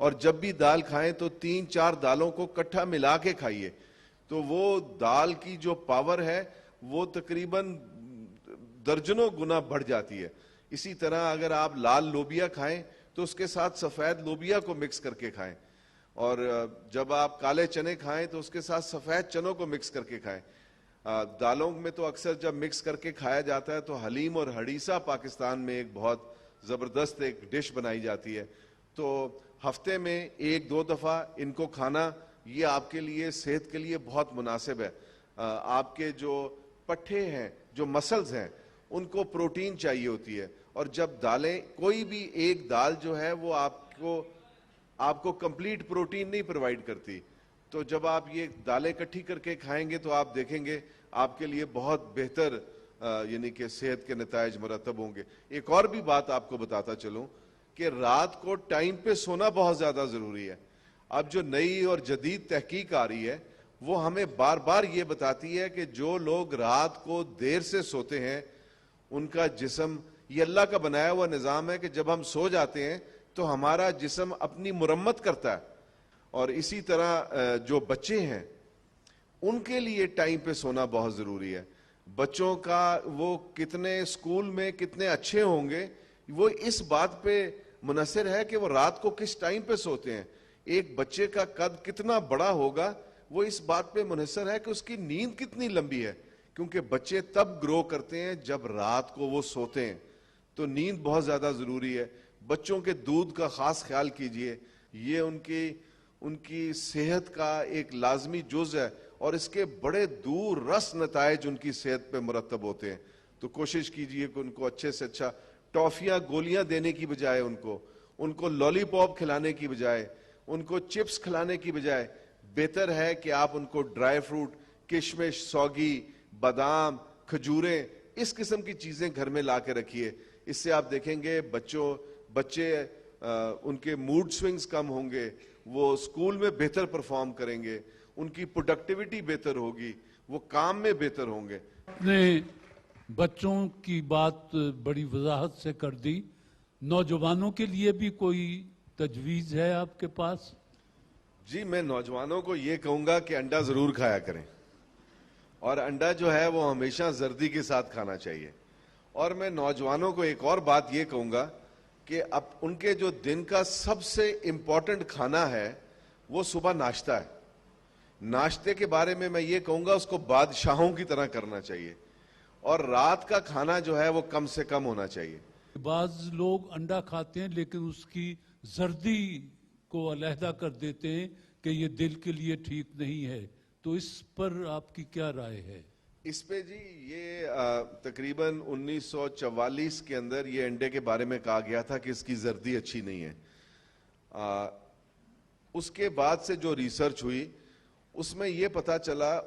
اور جب بھی دال کھائیں تو 3-4 دالوں کو کٹھا ملا کے کھائیے, تو وہ دال کی جو پاور ہے وہ تقریباً درجنوں گنا بڑھ جاتی ہے. اسی طرح اگر آپ لال لوبیا کھائیں تو اس کے ساتھ سفید لوبیا کو مکس کر کے کھائیں, اور جب آپ کالے چنے کھائیں تو اس کے ساتھ سفید چنوں کو مکس کر کے کھائیں. دالوں میں تو اکثر جب مکس کر کے کھایا جاتا ہے تو حلیم اور ہڑیسا پاکستان میں ایک بہت زبردست ایک ڈش بنائی جاتی ہے, تو ہفتے میں 1-2 دفعہ ان کو کھانا یہ آپ کے لیے صحت کے لیے بہت مناسب ہے. آپ کے جو پٹھے ہیں, جو مسلز ہیں, ان کو پروٹین چاہیے ہوتی ہے, اور جب دالیں, کوئی بھی ایک دال جو ہے وہ آپ کو کمپلیٹ پروٹین نہیں پرووائڈ کرتی, تو جب آپ یہ دالیں اکٹھی کر کے کھائیں گے تو آپ دیکھیں گے آپ کے لیے بہت بہتر یعنی کہ صحت کے نتائج مرتب ہوں گے. ایک اور بھی بات آپ کو بتاتا چلوں کہ رات کو ٹائم پہ سونا بہت زیادہ ضروری ہے. اب جو نئی اور جدید تحقیق آ رہی ہے وہ ہمیں بار بار یہ بتاتی ہے کہ جو لوگ رات کو دیر سے سوتے ہیں ان کا جسم, یہ اللہ کا بنایا ہوا نظام ہے کہ جب ہم سو جاتے ہیں تو ہمارا جسم اپنی مرمت کرتا ہے. اور اسی طرح جو بچے ہیں ان کے لیے ٹائم پہ سونا بہت ضروری ہے. بچوں کا وہ کتنے اسکول میں کتنے اچھے ہوں گے وہ اس بات پہ منحصر ہے کہ وہ رات کو کس ٹائم پہ سوتے ہیں. ایک بچے کا قد کتنا بڑا ہوگا وہ اس بات پہ منحصر ہے کہ اس کی نیند کتنی لمبی ہے, کیونکہ بچے تب گرو کرتے ہیں جب رات کو وہ سوتے ہیں. تو نیند بہت زیادہ ضروری ہے. بچوں کے دودھ کا خاص خیال کیجئے, یہ ان کی صحت کا ایک لازمی جز ہے, اور اس کے بڑے دور رس نتائج ان کی صحت پہ مرتب ہوتے ہیں. تو کوشش کیجئے کہ ان کو اچھے سے اچھا ٹافیاں گولیاں دینے کی بجائے ان کو لالی پاپ کھلانے کی بجائے, ان کو چپس کھلانے کی بجائے بہتر ہے کہ آپ ان کو ڈرائی فروٹ, کشمش, سوگی, بادام, کھجوریں, اس قسم کی چیزیں گھر میں لا کے رکھیے. اس سے آپ دیکھیں گے بچے ان کے موڈ سوئنگز کم ہوں گے, وہ اسکول میں بہتر پرفارم کریں گے, ان کی پروڈکٹیوٹی بہتر ہوگی, وہ کام میں بہتر ہوں گے. نے بچوں کی بات بڑی وضاحت سے کر دی. نوجوانوں کے لیے بھی کوئی تجویز ہے آپ کے پاس؟ جی, میں نوجوانوں کو یہ کہوں گا کہ انڈا ضرور کھایا کریں, اور انڈا جو ہے وہ ہمیشہ زردی کے ساتھ کھانا چاہیے. اور میں نوجوانوں کو ایک اور بات یہ کہوں گا کہ اب ان کے جو دن کا سب سے امپورٹنٹ کھانا ہے وہ صبح ناشتہ ہے. ناشتے کے بارے میں یہ کہوں گا اس کو بادشاہوں کی طرح کرنا چاہیے, اور رات کا کھانا جو ہے وہ کم سے کم ہونا چاہیے. بعض لوگ انڈا کھاتے ہیں لیکن اس کی زردی کو علیحدہ کر دیتے ہیں کہ یہ دل کے لیے ٹھیک نہیں ہے, تو اس پر آپ کی کیا رائے ہے؟ اس پہ جی, یہ تقریباً 1944 کے اندر یہ انڈے کے بارے میں کہا گیا تھا کہ اس کی زردی اچھی نہیں ہے. اس کے بعد سے جو ریسرچ ہوئی اس میں یہ پتا چلا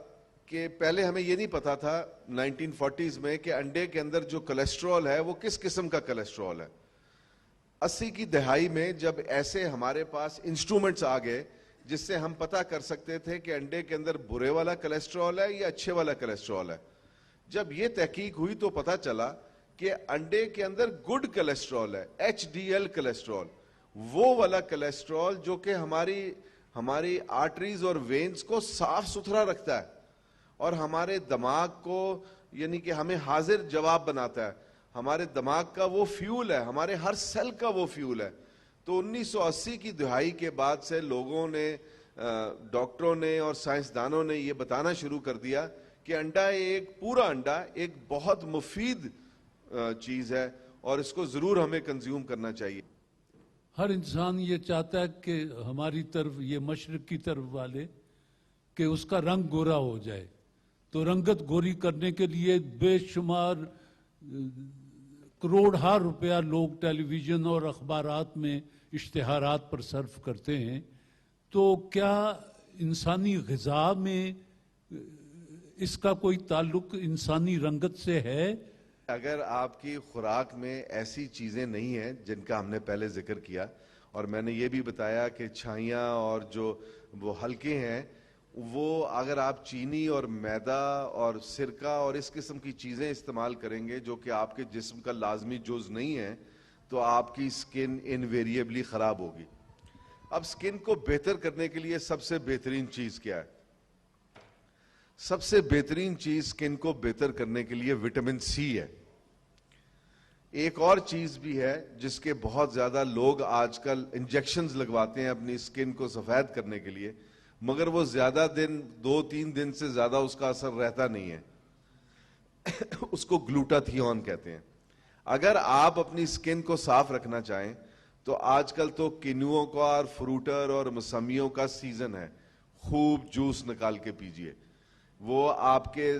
کہ پہلے ہمیں یہ نہیں پتا تھا 1940s میں کہ انڈے کے اندر جو کولیسٹرول ہے وہ کس قسم کا کولیسٹرول ہے. 80 کی دہائی میں جب ایسے ہمارے پاس انسٹرومنٹس آ گئے جس سے ہم پتہ کر سکتے تھے کہ انڈے کے اندر برے والا کولیسٹرول ہے یا اچھے والا کولیسٹرول ہے, جب یہ تحقیق ہوئی تو پتہ چلا کہ انڈے کے اندر گڈ کولیسٹرول ہے, HDL کولیسٹرول, وہ والا کولیسٹرول جو کہ ہماری آرٹریز اور وینز کو صاف ستھرا رکھتا ہے اور ہمارے دماغ کو یعنی کہ ہمیں حاضر جواب بناتا ہے. ہمارے دماغ کا وہ فیول ہے, ہمارے ہر سیل کا وہ فیول ہے. تو 1980 کی دہائی کے بعد سے لوگوں نے, ڈاکٹروں نے اور سائنسدانوں نے یہ بتانا شروع کر دیا کہ انڈا, ایک پورا انڈا ایک بہت مفید چیز ہے اور اس کو ضرور ہمیں کنزیوم کرنا چاہیے. ہر انسان یہ چاہتا ہے کہ ہماری طرف, یہ مشرق کی طرف والے, کہ اس کا رنگ گورا ہو جائے. تو رنگت گوری کرنے کے لیے بے شمار کروڑہا روپیہ لوگ ٹیلی ویژن اور اخبارات میں اشتہارات پر صرف کرتے ہیں. تو کیا انسانی غذا میں اس کا کوئی تعلق انسانی رنگت سے ہے؟ اگر آپ کی خوراک میں ایسی چیزیں نہیں ہیں جن کا ہم نے پہلے ذکر کیا, اور میں نے یہ بھی بتایا کہ چھائیاں اور جو وہ ہلکے ہیں, وہ اگر آپ چینی اور میدا اور سرکہ اور اس قسم کی چیزیں استعمال کریں گے جو کہ آپ کے جسم کا لازمی جز نہیں ہے, تو آپ کی سکن انویریبلی خراب ہوگی. اب سکن کو بہتر کرنے کے لیے سب سے بہترین چیز کیا ہے؟ سب سے بہترین چیز سکن کو بہتر کرنے کے لیے وٹامن سی ہے. ایک اور چیز بھی ہے جس کے بہت زیادہ لوگ آج کل انجیکشنز لگواتے ہیں اپنی سکن کو سفید کرنے کے لیے، مگر وہ زیادہ دن 2-3 دن سے زیادہ اس کا اثر رہتا نہیں ہے. اس کو گلوٹاتھیون کہتے ہیں. اگر آپ اپنی سکن کو صاف رکھنا چاہیں تو آج کل تو کینوؤں کا اور فروٹر اور موسمیوں کا سیزن ہے، خوب جوس نکال کے پیجئے. وہ آپ کے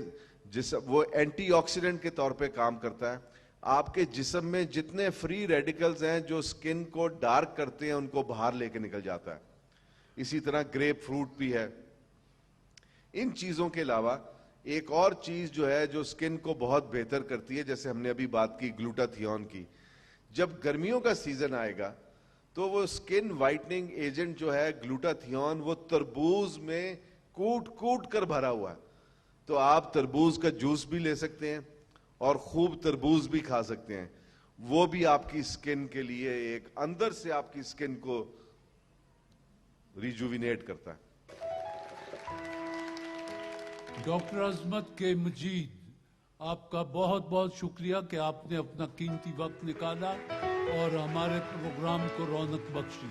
جسم، وہ اینٹی آکسیڈنٹ کے طور پہ کام کرتا ہے. آپ کے جسم میں جتنے فری ریڈیکلز ہیں جو سکن کو ڈارک کرتے ہیں ان کو باہر لے کے نکل جاتا ہے. اسی طرح گریپ فروٹ بھی ہے. ان چیزوں کے علاوہ ایک اور چیز جو ہے جو سکن کو بہت بہتر کرتی ہے، جیسے ہم نے ابھی بات کی گلوٹاتھیون کی، جب گرمیوں کا سیزن آئے گا تو وہ سکن وائٹننگ ایجنٹ جو ہے گلوٹاتھیون، وہ تربوز میں کوٹ کوٹ کر بھرا ہوا ہے. تو آپ تربوز کا جوس بھی لے سکتے ہیں اور خوب تربوز بھی کھا سکتے ہیں. وہ بھی آپ کی سکن کے لیے ایک اندر سے آپ کی سکن کو ریجوینیٹ کرتا ہے. ڈاکٹر عظمت کے مجید، آپ کا بہت بہت شکریہ کہ آپ نے اپنا قیمتی وقت نکالا اور ہمارے پروگرام کو رونق بخشی.